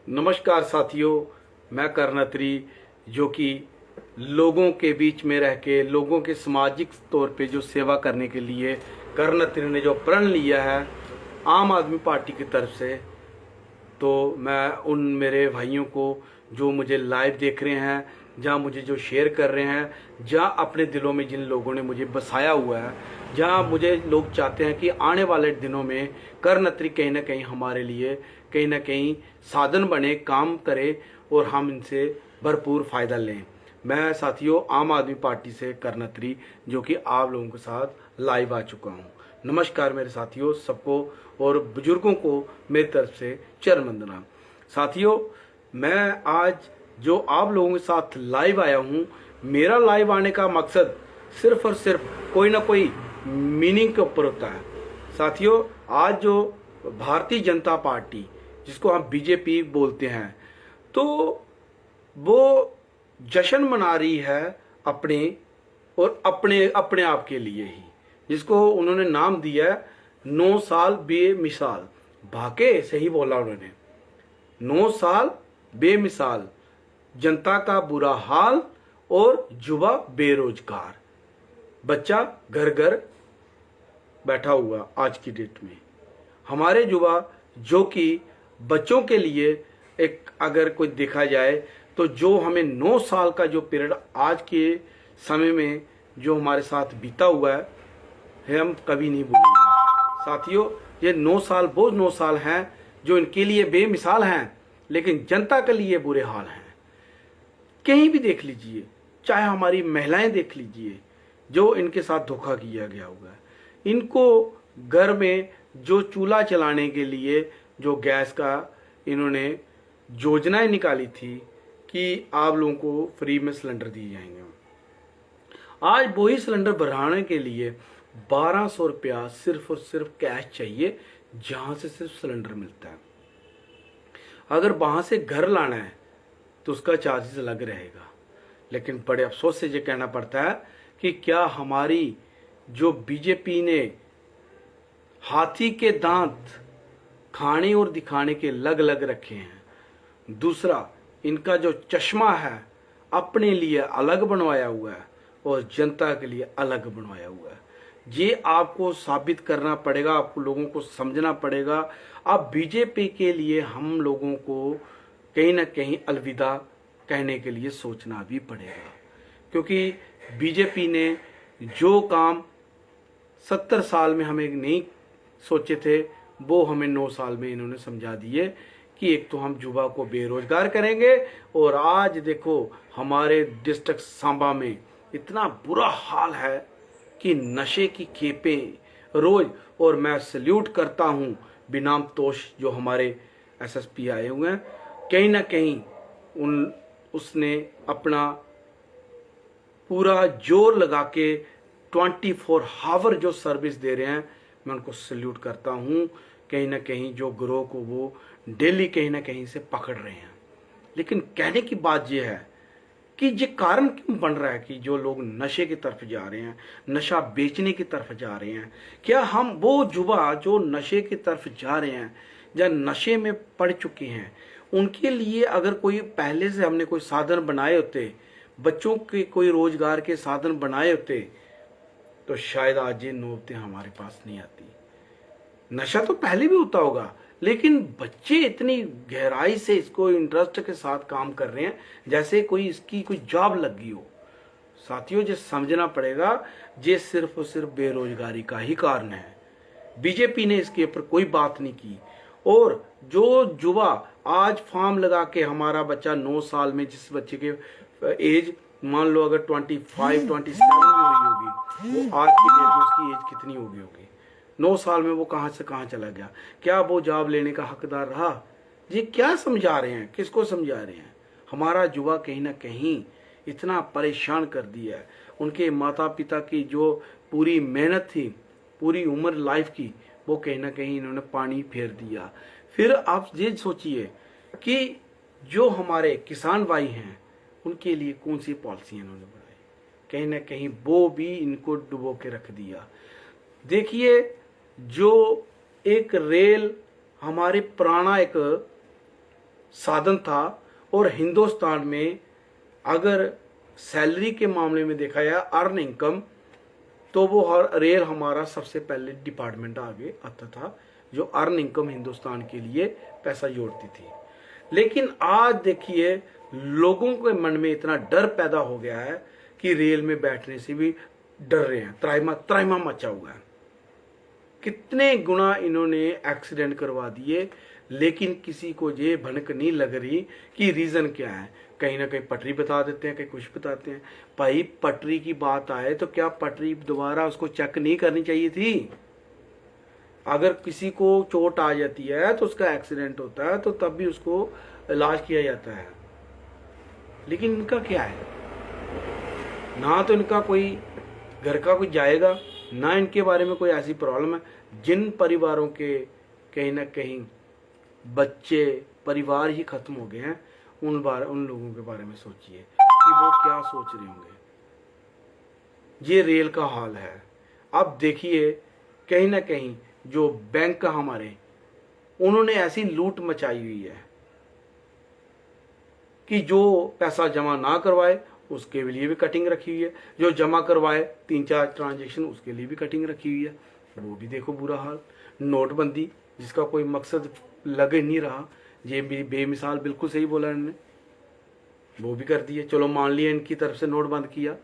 नमस्कार साथियों, मैं कर्णत्री जो कि लोगों के बीच में रह के लोगों के सामाजिक तौर पे जो सेवा करने के लिए कर्णत्री ने जो प्रण लिया है आम आदमी पार्टी की तरफ से, तो मैं उन मेरे भाइयों को जो मुझे लाइव देख रहे हैं, जहाँ मुझे जो शेयर कर रहे हैं, जहाँ अपने दिलों में जिन लोगों ने मुझे बसाया हुआ है, जहाँ मुझे लोग चाहते हैं कि आने वाले दिनों में कर्णत्री कहीं ना कहीं हमारे लिए कहीं ना कहीं साधन बने, काम करे और हम इनसे भरपूर फ़ायदा लें। मैं साथियों आम आदमी पार्टी से कर्णत्री जो कि आप लोगों के साथ लाइव आ चुका हूँ। नमस्कार मेरे साथियों सबको, और बुजुर्गों को मेरी तरफ से चरण वंदना। साथियों, मैं आज जो आप लोगों के साथ लाइव आया हूँ, मेरा लाइव आने का मकसद सिर्फ और सिर्फ कोई ना कोई मीनिंग के ऊपर होता है। साथियों, आज जो भारतीय जनता पार्टी जिसको हम बीजेपी बोलते हैं, तो वो जश्न मना रही है अपने और अपने आप के लिए ही, जिसको उन्होंने नाम दिया है 9 साल बेमिसाल। भाके सही बोला उन्होंने, 9 साल बेमिसाल, जनता का बुरा हाल और युवा बेरोजगार, बच्चा घर घर बैठा हुआ। आज की डेट में हमारे युवा जो कि बच्चों के लिए एक अगर कोई देखा जाए तो जो हमें 9 साल का जो पीरियड आज के समय में जो हमारे साथ बीता हुआ है हम कभी नहीं भूलेंगे। साथियों, ये 9 साल वो 9 साल हैं जो इनके लिए बेमिसाल हैं, लेकिन जनता के लिए बुरे हाल हैं। कहीं भी देख लीजिए, चाहे हमारी महिलाएं देख लीजिए, जो इनके साथ धोखा किया गया हुआ है। इनको घर में जो चूल्हा चलाने के लिए जो गैस का इन्होंने योजनाएं निकाली थी कि आप लोगों को फ्री में सिलेंडर दिए जाएंगे, आज वही सिलेंडर बढ़ाने के लिए 1200 रुपया सिर्फ और सिर्फ कैश चाहिए, जहां से सिर्फ सिलेंडर मिलता है। अगर वहां से घर लाना है तो उसका चार्जेस अलग रहेगा। लेकिन बड़े अफसोस से ये कहना पड़ता है कि क्या हमारी जो बीजेपी ने हाथी के दांत खाने और दिखाने के अलग अलग रखे हैं, दूसरा इनका जो चश्मा है अपने लिए अलग बनवाया हुआ है और जनता के लिए अलग बनवाया हुआ है। ये आपको साबित करना पड़ेगा, आपको लोगों को समझना पड़ेगा। अब बीजेपी के लिए हम लोगों को कहीं ना कहीं अलविदा कहने के लिए सोचना भी पड़ेगा, क्योंकि बीजेपी ने जो काम 70 साल में हमें नहीं सोचे थे, वो हमें 9 साल में इन्होंने समझा दिए कि एक तो हम युवा को बेरोजगार करेंगे, और आज देखो हमारे डिस्ट्रिक्ट सांबा में इतना बुरा हाल है कि नशे की खेपें रोज। और मैं सल्यूट करता हूँ बिनाम तोश जो हमारे एसएसपी आए हुए हैं, कहीं ना कहीं उसने अपना पूरा जोर लगा के 24 आवर जो सर्विस दे रहे हैं, मैं उनको सल्यूट करता हूँ। कहीं ना कहीं जो गिरोह को वो डेली कहीं ना कहीं से पकड़ रहे हैं। लेकिन कहने की बात यह है कि ये कारण क्यों बन रहा है कि जो लोग नशे की तरफ जा रहे हैं, नशा बेचने की तरफ जा रहे हैं। क्या हम वो युवा जो नशे की तरफ जा रहे हैं या नशे में पड़ चुके हैं, उनके लिए अगर कोई पहले से हमने कोई साधन बनाए होते, बच्चों के कोई रोजगार के साधन बनाए होते, तो शायद आज ये नौबतें हमारे पास नहीं आती। नशा तो पहले भी होता होगा, लेकिन बच्चे इतनी गहराई से इसको इंटरेस्ट के साथ काम कर रहे हैं जैसे कोई इसकी कोई जॉब लगी हो। साथियों, ये समझना पड़ेगा, ये सिर्फ और सिर्फ बेरोजगारी का ही कारण है। बीजेपी ने इसके ऊपर कोई बात नहीं की। और जो युवा आज फॉर्म लगा के, हमारा बच्चा 9 साल में, जिस बच्चे के एज मान लो अगर 25 27 भी हुई होगी, वो आज की डेट में उसकी एज कितनी होगी 9 साल में वो कहाँ से कहाँ चला गया? क्या वो जॉब लेने का हकदार रहा? ये क्या समझा रहे हैं, किसको समझा रहे हैं? हमारा युवा कहीं ना कहीं इतना परेशान कर दिया है। उनके माता पिता की जो पूरी मेहनत थी, पूरी उम्र लाइफ की, वो कहीं ना कहीं इन्होंने पानी फेर दिया। फिर आप ये सोचिए कि जो हमारे किसान भाई हैं, उनके लिए कौन सी पॉलिसी इन्होंने बनाई, कहीं ना कहीं वो भी इनको डुबो के रख दिया। देखिए, जो एक रेल हमारे पुराना एक साधन था। और हिंदुस्तान में अगर सैलरी के मामले में देखा जाए, अर्न इनकम, तो वो रेल हमारा सबसे पहले डिपार्टमेंट आगे आता था जो अर्न इनकम हिंदुस्तान के लिए पैसा जोड़ती थी। लेकिन आज देखिए लोगों के मन में इतना डर पैदा हो गया है कि रेल में बैठने से भी डर रहे हैं, त्राइमा मचा हुआ है। कितने गुना इन्होंने एक्सीडेंट करवा दिए, लेकिन किसी को ये भनक नहीं लग रही कि रीज़न क्या है। कहीं ना कहीं पटरी बता देते हैं, कहीं कुछ बताते हैं। भाई पटरी की बात आए तो क्या पटरी दोबारा उसको चेक नहीं करनी चाहिए थी? अगर किसी को चोट आ जाती है तो उसका एक्सीडेंट होता है तो तब भी उसको इलाज किया जाता है। लेकिन इनका क्या है, ना तो इनका कोई घर का कोई जाएगा, ना इनके बारे में कोई ऐसी प्रॉब्लम है। जिन परिवारों के कहीं ना कहीं बच्चे परिवार ही खत्म हो गए हैं, उन लोगों के बारे में सोचिए कि वो क्या सोच रहे होंगे। ये रेल का हाल है। अब देखिए कहीं ना कहीं जो बैंक का हमारे, उन्होंने ऐसी लूट मचाई हुई है कि जो पैसा जमा ना करवाए उसके लिए भी कटिंग रखी हुई है, जो जमा करवाए 3-4 ट्रांजेक्शन उसके लिए भी कटिंग रखी हुई है। वो भी देखो बुरा हाल। नोटबंदी जिसका कोई मकसद लग ही नहीं रहा, ये भी बेमिसाल बिल्कुल सही बोला इन्होंने, वो भी कर दिया। चलो मान लिया इनकी तरफ से नोट बंद किया,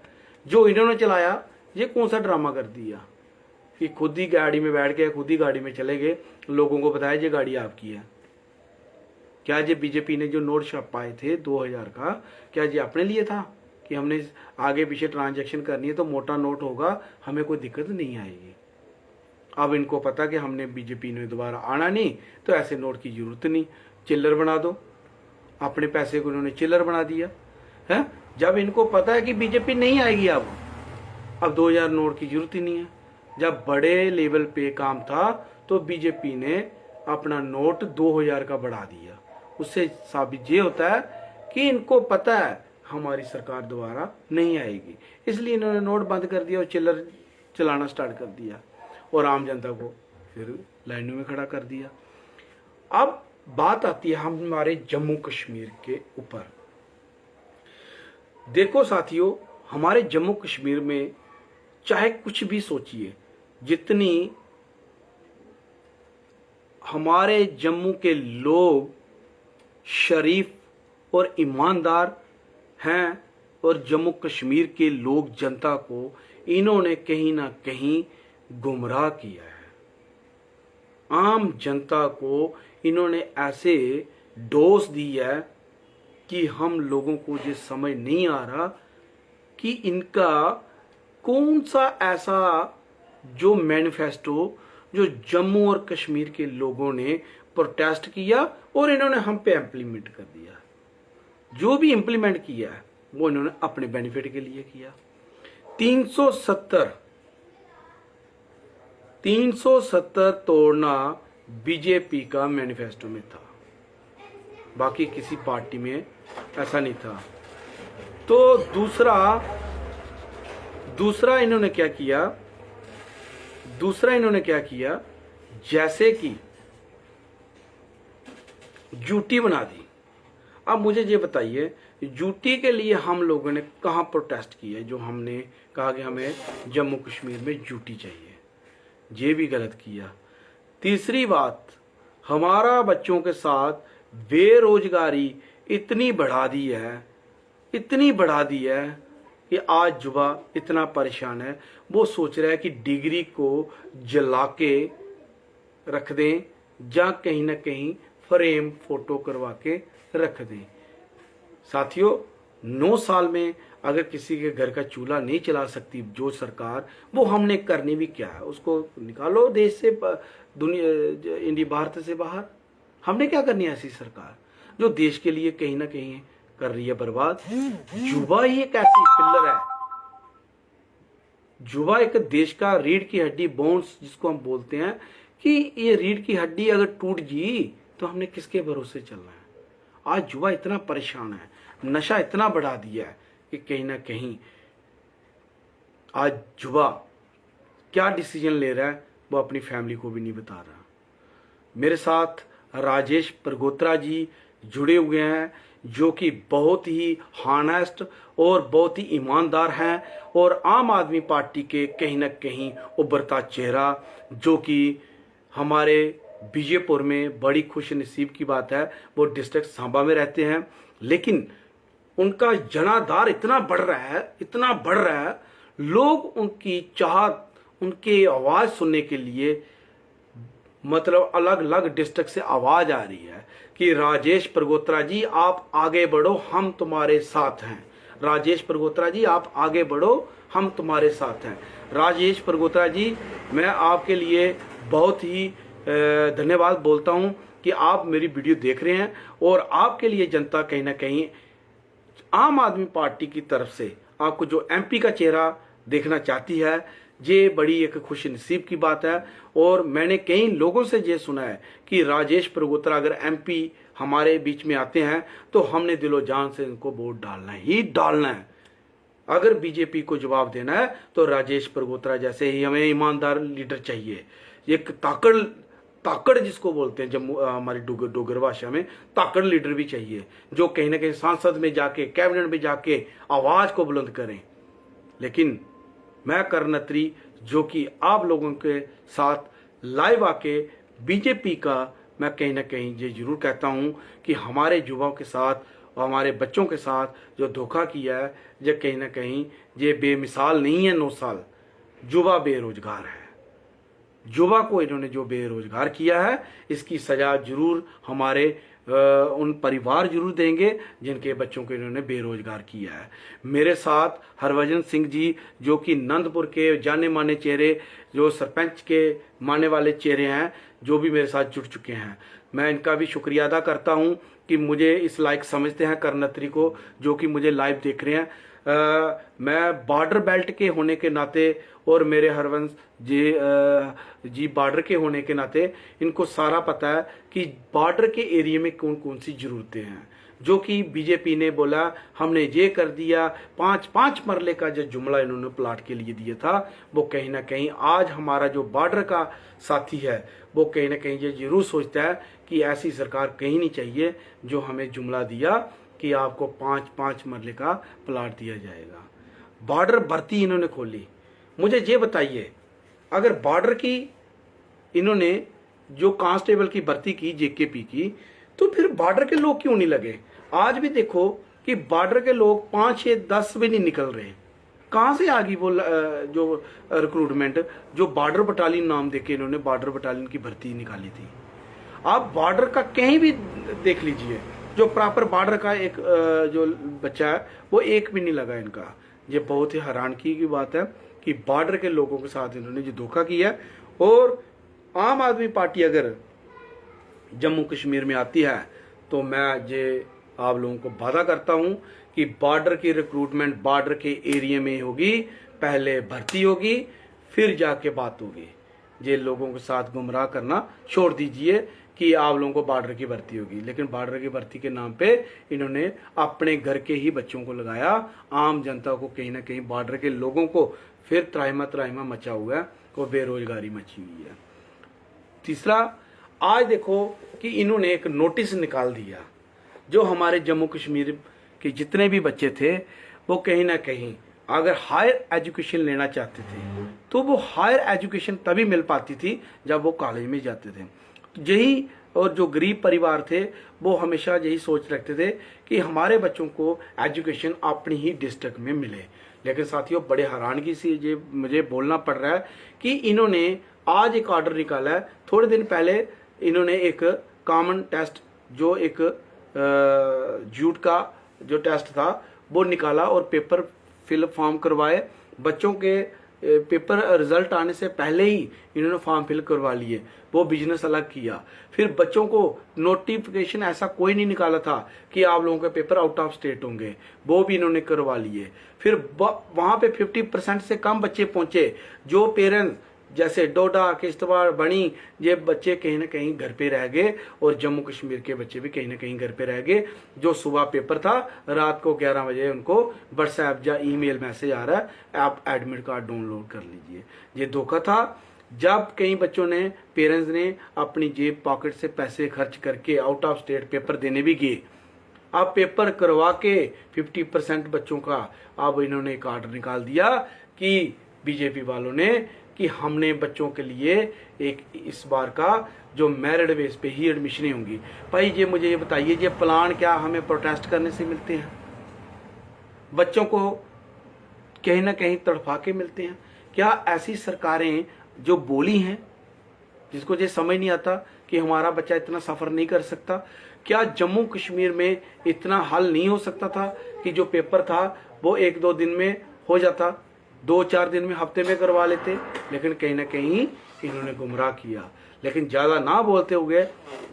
जो इन्होंने चलाया ये कौन सा ड्रामा कर दिया कि खुद ही गाड़ी में बैठ के खुद ही गाड़ी में चले गए, लोगों को बताया ये गाड़ी आपकी है। क्या ये बीजेपी ने जो नोट छपाए थे 2000 का, क्या ये अपने लिए था कि हमने आगे पीछे ट्रांजैक्शन करनी है तो मोटा नोट होगा, हमें कोई दिक्कत नहीं आएगी? अब इनको पता कि हमने बीजेपी ने दोबारा आना नहीं, तो ऐसे नोट की जरूरत नहीं, चिल्लर बना दो। अपने पैसे को इन्होंने चिल्लर बना दिया है। जब इनको पता है कि बीजेपी नहीं आएगी, अब 2000 नोट की जरूरत ही नहीं है। जब बड़े लेवल पे काम था तो बीजेपी ने अपना नोट 2000 का बढ़ा दिया। उससे साबित ये होता है कि इनको पता है हमारी सरकार दोबारा नहीं आएगी, इसलिए इन्होंने नोट बंद कर दिया और चिल्लर चलाना स्टार्ट कर दिया और आम जनता को फिर लाइनों में खड़ा कर दिया। अब बात आती है हमारे जम्मू कश्मीर के ऊपर। देखो साथियों, हमारे जम्मू कश्मीर में चाहे कुछ भी सोचिए, जितनी हमारे जम्मू के लोग शरीफ और ईमानदार हैं, और जम्मू कश्मीर के लोग जनता को इन्होंने कहीं ना कहीं गुमराह किया है। आम जनता को इन्होंने ऐसे डोज दी है कि हम लोगों को ये समझ नहीं आ रहा कि इनका कौन सा ऐसा जो मैनिफेस्टो जो जम्मू और कश्मीर के लोगों ने प्रोटेस्ट किया और इन्होंने हम पे इम्प्लीमेंट कर दिया। जो भी इम्प्लीमेंट किया है वो इन्होंने अपने बेनिफिट के लिए किया। 370 तोड़ना बीजेपी का मैनिफेस्टो में था, बाकी किसी पार्टी में ऐसा नहीं था। तो दूसरा इन्होंने क्या किया, जैसे कि ड्यूटी बना दी। अब मुझे ये बताइए, ड्यूटी के लिए हम लोगों ने कहाँ प्रोटेस्ट किया, जो हमने कहा कि हमें जम्मू कश्मीर में ड्यूटी चाहिए? ये भी गलत किया। तीसरी बात, हमारा बच्चों के साथ बेरोजगारी इतनी बढ़ा दी है कि आज युवा इतना परेशान है, वो सोच रहा है कि डिग्री को जला के रख दें या कहीं ना कहीं फ्रेम फोटो करवा के रख दें। साथियों, 9 साल में अगर किसी के घर का चूल्हा नहीं चला सकती जो सरकार, वो हमने करनी भी क्या है? उसको निकालो देश से, दुनिया इंडिया भारत से बाहर। हमने क्या करनी है ऐसी सरकार जो देश के लिए कहीं ना कहीं कर रही है बर्बाद? युवा ही एक ऐसी पिल्लर है, युवा एक देश का रीढ़ की हड्डी, बोन्स जिसको हम बोलते हैं, कि ये रीढ़ की हड्डी अगर टूट गई तो हमने किसके भरोसे चलना है? आज युवा इतना परेशान है, नशा इतना बढ़ा दिया है कि कहीं ना कहीं आज युवा क्या डिसीजन ले रहा है वो अपनी फैमिली को भी नहीं बता रहा। मेरे साथ राजेश परगोत्रा जी, जुड़े हुए हैं, जो कि बहुत ही हॉनेस्ट और बहुत ही ईमानदार हैं, और आम आदमी पार्टी के कहीं ना कहीं उभरता चेहरा, जो कि हमारे बीजेपुर में बड़ी खुश नसीब की बात है, वो डिस्ट्रिक्ट सांबा में रहते हैं, लेकिन उनका जनाधार इतना बढ़ रहा है, इतना बढ़ रहा है, लोग उनकी चाहत, उनकी आवाज़ सुनने के लिए मतलब अलग अलग डिस्ट्रिक्ट से आवाज़ आ रही है कि राजेश प्रगोत्रा जी आप आगे बढ़ो, हम तुम्हारे साथ हैं। राजेश प्रगोत्रा जी आप आगे बढ़ो, हम तुम्हारे साथ हैं। राजेश प्रगोत्रा जी, मैं आपके लिए बहुत ही धन्यवाद बोलता हूं कि आप मेरी वीडियो देख रहे हैं, और आपके लिए जनता कहीं ना कहीं आम आदमी पार्टी की तरफ से आपको जो एमपी का चेहरा देखना चाहती है, ये बड़ी एक खुश नसीब की बात है। और मैंने कई लोगों से ये सुना है कि राजेश प्रगोत्रा अगर एमपी हमारे बीच में आते हैं तो हमने दिलो जान से इनको वोट डालना ही डालना है। अगर बीजेपी को जवाब देना है तो राजेश प्रगोत्रा जैसे ही हमें ईमानदार लीडर चाहिए, एक ताकड़ जिसको बोलते हैं जम्मू हमारी डोगर भाषा में, ताकड़ लीडर भी चाहिए, जो कहीं ना कहीं संसद में जाके, कैबिनेट में जाके आवाज को बुलंद करें। लेकिन मैं करण अत्री, जो कि आप लोगों के साथ लाइव आके बीजेपी का मैं कहीं ना कहीं ये जरूर कहता हूं कि हमारे युवाओं के साथ और हमारे बच्चों के साथ जो धोखा किया है, ये कहीं ना कहीं ये बेमिसाल नहीं है। 9 साल युवा बेरोजगार है, युवा को इन्होंने जो बेरोजगार किया है, इसकी सजा जरूर हमारे उन परिवार जरूर देंगे जिनके बच्चों को इन्होंने बेरोजगार किया है। मेरे साथ हरभजन सिंह जी, जो कि नंदपुर के जाने माने चेहरे, जो सरपंच के माने वाले चेहरे हैं, जो भी मेरे साथ जुड़ चुके हैं, मैं इनका भी शुक्रिया अदा करता हूं कि मुझे इस लायक समझते हैं करण अत्री को, जो कि मुझे लाइव देख रहे हैं। मैं बॉर्डर बेल्ट के होने के नाते और मेरे हरवंश जी बॉर्डर के होने के नाते इनको सारा पता है कि बॉर्डर के एरिया में कौन कौन सी जरूरतें हैं, जो कि बीजेपी ने बोला हमने ये कर दिया। 5 मरले का जो जुमला इन्होंने प्लाट के लिए दिया था, वो कहीं ना कहीं आज हमारा जो बॉर्डर का साथी है वो कहीं ना कहीं ये जरूर सोचता है कि ऐसी सरकार कहीं नहीं चाहिए जो हमें जुमला दिया कि आपको 5 मरले का प्लाट दिया जाएगा। बॉर्डर भर्ती इन्होंने खोली। मुझे ये बताइए, अगर बॉर्डर की इन्होंने जो कांस्टेबल की भर्ती की जेकेपी की, तो फिर बॉर्डर के लोग क्यों नहीं लगे? आज भी देखो कि बॉर्डर के लोग 5, 6, 10 भी नहीं निकल रहे। कहाँ से आ गई वो जो रिक्रूटमेंट, जो बॉर्डर बटालियन नाम देके इन्होंने बॉर्डर बटालियन की भर्ती निकाली थी। आप बॉर्डर का कहीं भी देख लीजिए, जो प्रॉपर बॉर्डर का एक जो बच्चा है वो एक भी नहीं लगा इनका। ये बहुत ही हैरानगी की बात है कि बॉर्डर के लोगों के साथ इन्होंने जो धोखा किया है। और आम आदमी पार्टी अगर जम्मू कश्मीर में आती है तो मैं ये आप लोगों को वादा करता हूं कि बॉर्डर की रिक्रूटमेंट बॉर्डर के एरिया में होगी, पहले भर्ती होगी फिर जाके बात होगी। ये लोगों के साथ गुमराह करना छोड़ दीजिए कि आप लोगों को बॉर्डर की भर्ती होगी, लेकिन बॉर्डर की भर्ती के नाम पे इन्होंने अपने घर के ही बच्चों को लगाया। आम जनता को कहीं ना कहीं बॉर्डर के लोगों को फिर त्राहिमा मचा हुआ है और बेरोजगारी मची हुई है। तीसरा, आज देखो कि इन्होंने एक नोटिस निकाल दिया, जो हमारे जम्मू कश्मीर के जितने भी बच्चे थे वो कहीं ना कहीं अगर हायर एजुकेशन लेना चाहते थे तो वो हायर एजुकेशन तभी मिल पाती थी जब वो कॉलेज में जाते थे। यही, और जो गरीब परिवार थे वो हमेशा यही सोच रखते थे कि हमारे बच्चों को एजुकेशन अपनी ही डिस्ट्रिक्ट में मिले। लेकिन साथियों, बड़े हैरानगी से ये मुझे बोलना पड़ रहा है कि इन्होंने आज एक ऑर्डर निकाला है। थोड़े दिन पहले इन्होंने एक कॉमन टेस्ट, जो एक जूट का जो टेस्ट था वो निकाला और पेपर फिल फॉर्म करवाए। बच्चों के पेपर रिजल्ट आने से पहले ही इन्होंने फॉर्म फिल करवा लिए, वो बिजनेस अलग किया। फिर बच्चों को नोटिफिकेशन ऐसा कोई नहीं निकाला था कि आप लोगों के पेपर आउट ऑफ स्टेट होंगे, वो भी इन्होंने करवा लिए। फिर वहां पे 50% से कम बच्चे पहुंचे। जो पेरेंट्स जैसे डोडा, किश्तवाड़, बनी, ये बच्चे कहीं ना कहीं घर पे रह गए और जम्मू कश्मीर के बच्चे भी कहीं ना कहीं घर पे रह गए। जो सुबह पेपर था, रात को 11 बजे उनको व्हाट्सएप या ईमेल मैसेज आ रहा है, आप एडमिट कार्ड डाउनलोड कर लीजिए। ये धोखा था। जब कई बच्चों ने, पेरेंट्स ने अपनी जेब पॉकेट से पैसे खर्च करके आउट ऑफ स्टेट पेपर देने भी गए, अब पेपर करवा के 50% बच्चों का अब इन्होंने एक आर्डर निकाल दिया कि बीजेपी वालों ने कि हमने बच्चों के लिए एक इस बार का जो मेरिट बेस पे ही एडमिशनें होंगी। भाई मुझे ये बताइए, ये प्लान क्या हमें प्रोटेस्ट करने से मिलते हैं? बच्चों को कहीं ना कहीं तड़फा के मिलते हैं? क्या ऐसी सरकारें जो बोली हैं, जिसको ये समझ नहीं आता कि हमारा बच्चा इतना सफ़र नहीं कर सकता? क्या जम्मू कश्मीर में इतना हल नहीं हो सकता था कि जो पेपर था वो 1-2 दिन में हो जाता, 2-4 दिन में, हफ्ते में करवा लेते? लेकिन कहीं ना कहीं इन्होंने गुमराह किया। लेकिन ज़्यादा ना बोलते हुए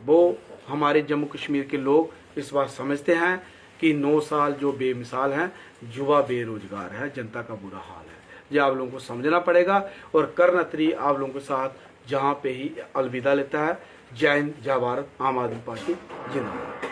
वो हमारे जम्मू कश्मीर के लोग इस बात समझते हैं कि 9 साल जो बेमिसाल हैं, युवा बेरोजगार है, जनता का बुरा हाल है। ये आप लोगों को समझना पड़ेगा। और कर्णत्री आप लोगों के साथ जहाँ पे ही अलविदा लेता है। जय हिंद, जय भारत, आम आदमी पार्टी जिंदाबाद।